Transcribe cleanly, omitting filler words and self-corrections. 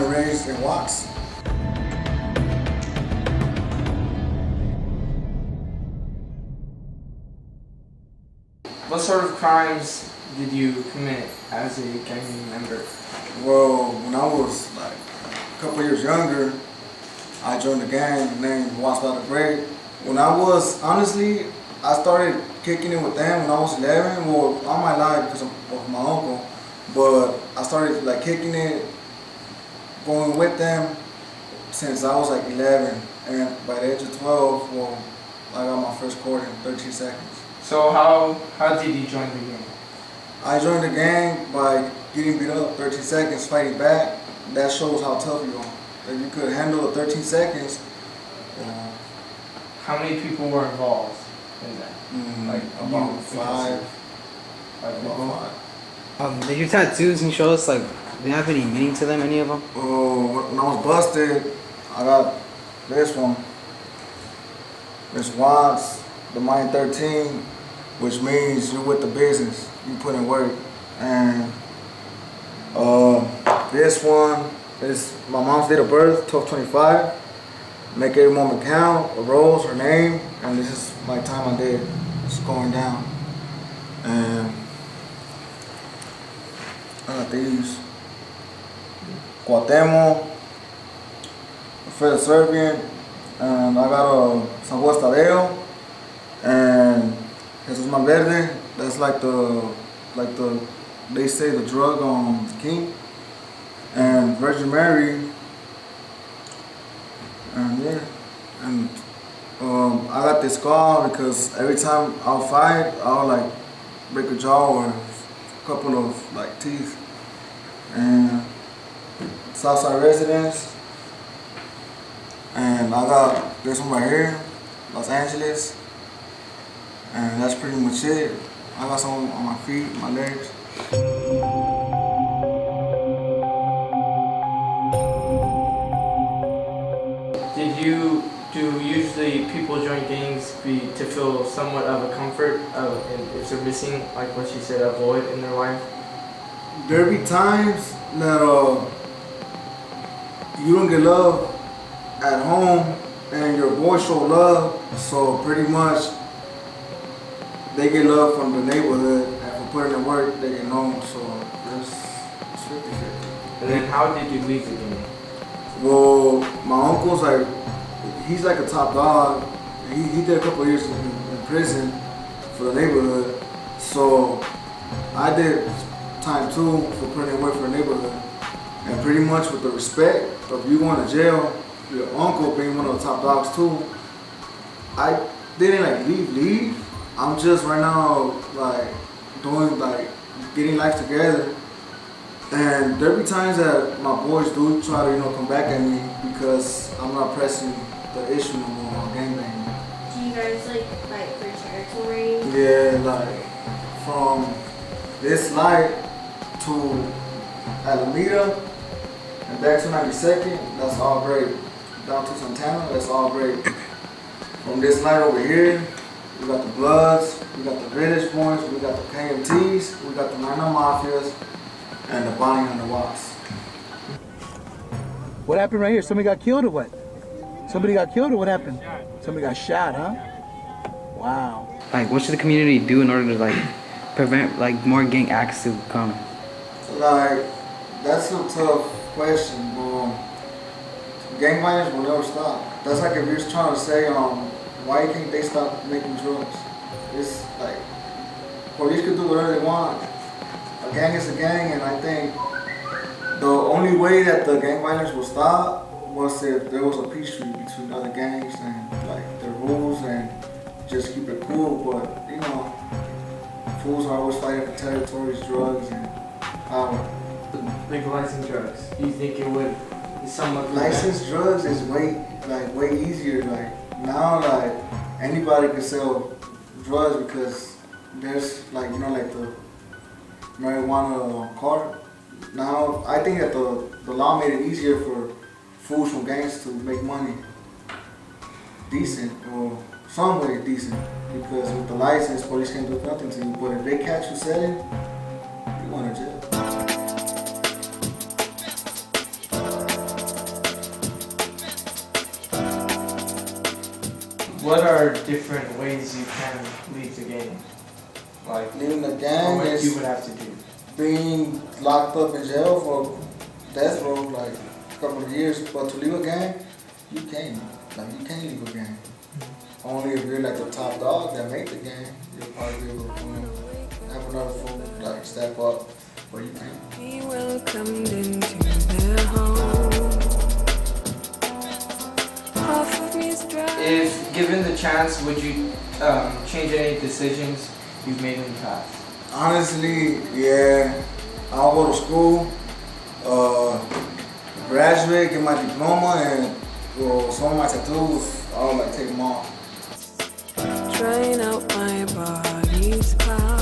born and raised in Watts. What sort of crimes did you commit as a gang member? Well, when I was like a couple years younger, I joined a gang named Watts by the Great. When I was, honestly, I started kicking it with them when I was 11. Well, all my life because of my uncle. But I started like kicking it, going with them since I was like 11. And by the age of 12, well, I got my first quarter in 13 seconds. So how did you join the gang? I joined the gang by getting beat up 13 seconds, fighting back. That shows how tough you are. If you could handle the 13 seconds. How many people were involved in that? Like about five. About five. Did your tattoos can you show us, like, do you have any meaning to them, any of them? Oh, when I was busted, I got this one. This Watts, the Mine 13, which means you're with the business. You put in work. And this one is my mom's date of birth, 12/25. Make every moment count, a rose, her name, and this is my time I did. It's going down. And I got these. Cuauhtémoc, Fred Serbian, and I got a San Juan Tadeo, and Jesus Malverde. That's like the they say the drug on King, and Virgin Mary, and yeah, and I got this scar because every time I'll fight, I'll like break a jaw or a couple of like teeth, and Southside residence, and I got this one right here, Los Angeles, and that's pretty much it. I got some on my feet, my legs. Do usually people join gangs to feel somewhat of a comfort and if they're missing, like what you said, a void in their life? There be times that you don't get love at home and your boys show love, so pretty much they get love from the neighborhood, and for putting in work they get known, so it's 50-50. And then how did you leave the gang? Well, my uncle's like, he's like a top dog. He did a couple of years in prison for the neighborhood, so I did time too for putting in work for the neighborhood. And pretty much with the respect of you going to jail, your uncle being one of the top dogs too, I didn't like leave. I'm just right now like doing like getting life together. And there be times that my boys do try to, come back at me because I'm not pressing the issue no more on gangbanging. Do you guys like fight for territory? Yeah, like from this light to Alameda and back to 92nd, that's all great. Down to Santana, that's all great. From this light over here, we got the Bloods, we got the Village Boys, we got the KMTs, we got the Minor Mafias, and the Bonnie and the Watts. What happened right here? Somebody got killed or what? Somebody got killed or what happened? Somebody got shot, huh? Wow. Like, what should the community do in order to, like, prevent, like, more gang acts to come? Like, that's a tough question, gang violence will never stop. That's like if you're trying to say, why can't they stop making drugs? It's like, police could do whatever they want. A gang is a gang, and I think the only way that the gang violence will stop was if there was a peace treaty between other gangs and like the rules and just keep it cool. But fools are always fighting for territories, drugs, and power. Legalizing drugs. Do you think it would somewhat licensed drugs is way easier. Like now, like anybody can sell drugs because there's like the marijuana card. Now I think that the law made it easier for fools from gangs to make money decent or some way decent, because with the license, police can't do nothing to you. But if they catch you selling, you're going to jail. what are different ways you can leave the gang? Like, Leaving the gang what is you would have to do. being locked up in jail for death row, like a couple of years. But to leave a gang, you can't. Like you can't leave a gang. Only if you're like the top dog that make the gang, you'll probably be able to have another fool like step up, but you can't. Be welcomed into their home. Half of me is dry. If given the chance, would you change any decisions you've made in the past? Honestly, yeah. I'll go to school, graduate, get my diploma, and some of my tattoos, I'll like take them off. Drain out my body's power.